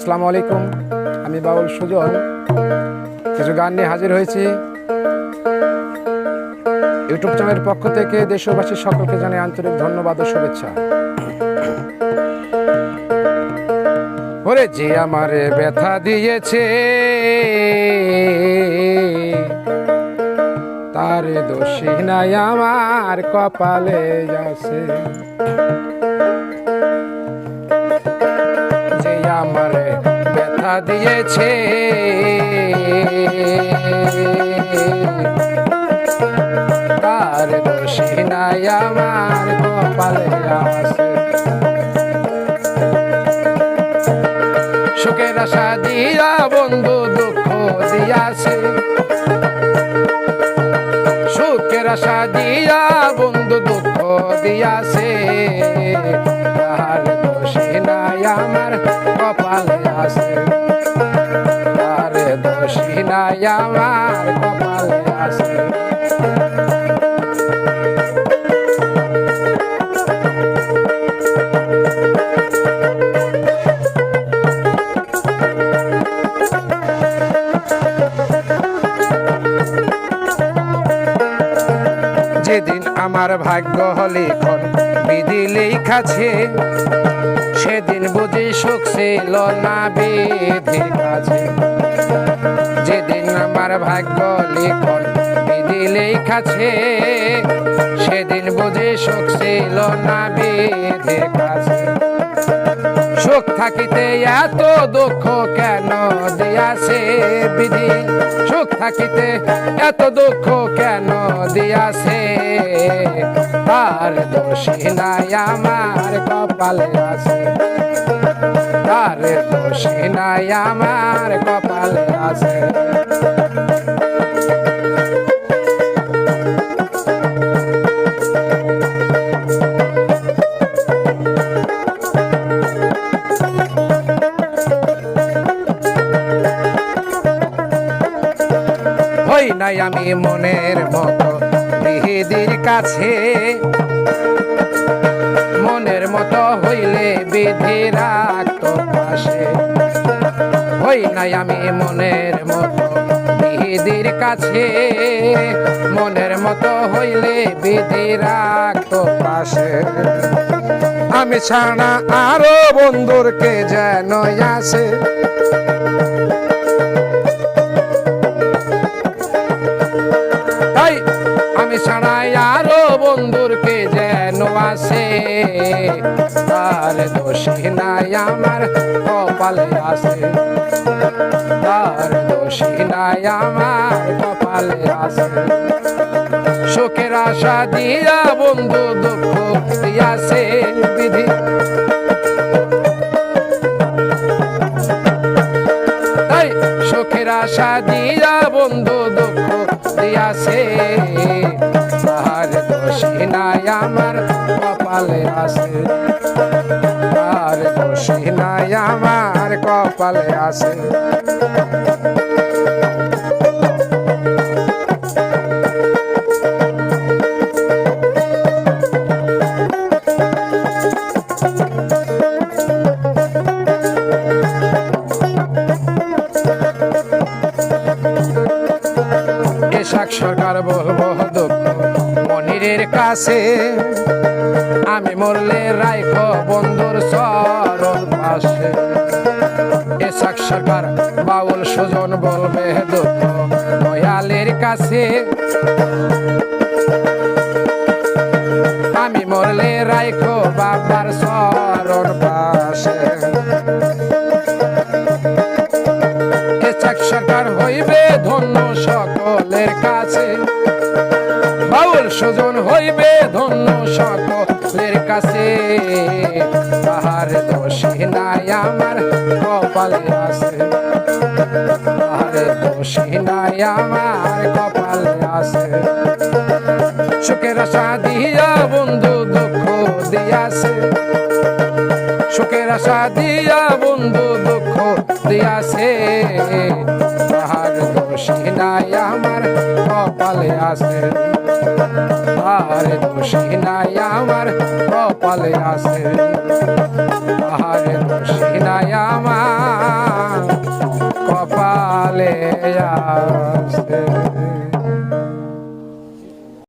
আসসালামু আলাইকুম, আমি বাউল সুজন কিছু গান নিয়ে হাজির হয়েছি। ইউটিউব চ্যানেলের পক্ষ থেকে দেশবাসী সকলকে জানাই আন্তরিক ধন্যবাদ ও শুভেচ্ছা। ওরে যে আমারে ব্যথা দিয়েছে তার দোষী নাই আমার কপালে আছে। যে আমারে ব্যথা দিয়েছে তার দোষী নাই আমার কপালে আছে। সুখের আশা দিয়া বন্ধু দুঃখ দিয়াছে, সুখের আশা দিয়া বন্ধু দুঃখ দিয়াছে। তার দোষী নাই আমার কপালে আছে, তার দোষী নাই আমার কপালে আছে। যেদিন আমার ভাগ্য লিখন বিধি লেখাছে, সেদিন বুঝি সুখ ছিল না বিধির কাছে। যেদিন আমার ভাগ্য লিখন বিধি লেখাছে, সেদিন বুঝি সুখ ছিল না বিধির কাছে। সুখ থাকিতে এত দুঃখ কেন দিয়াছে বিধি, সুখ থাকিতে এত দুঃখ কেন দিয়াছে। তার দোষী নাই আমার কপালে আছে, তার দোষী নাই আমার কপালে আছে। হই নাই আমি মনের মতো বিধির কাছে, মনের মতো হইলে বিধি রাখতো পাশে। হই নাই আমি মনের মতো বিধির কাছে, মনের মতো হইলে বিধি রাখতো পাশে। আমি ছাড়া আরো বন্ধুর কে যেন আছে, তাই আমি ছাড়াই আরো বন্ধুর কে যেন আছে। তার দোষী নাই আমার কপালে আছে, তার দোষী নাই আমার কপালে আছে। সুখের আশা দিয়া বন্ধু দুঃখ দিয়াছে বিধি, তাই সুখের আশা দিয়া বন্ধু দুঃখ দিয়াছে। তার দোষী নাই আমার কপালে আছে, তার দোষী নাই আমার কপালে আছে। এশাক সরকার বলবো দুঃখ মনিরের কাছে, আমি মরলে রাইখো বন্ধুর চরণ পাশে। এশাক সরকার বাউল সুজন বলবে দুঃখ দয়ালের কাছে, আমি মরলে রাইখো বাবার চরণ পাশে। এশাক সরকার হইবে ধন্য সকলের কাছে, বাউল সুজন হইবে ধন্য সকলের কাছে। তাহার দোষী নাই আমার কপালে আছে, তাহার দোষী নাই আমার কপালে আছে। সুখের আশা দিয়া বন্ধু দুঃখ দিয়াছে, সুখের আশা দিয়া বন্ধু দুঃখ দিয়াছে। তাহার দোষী নাই আমার কপালে আছে। আর দোষী নাই আমার কপালে আছে, আর দোষী নাই আমার কপালে আছে।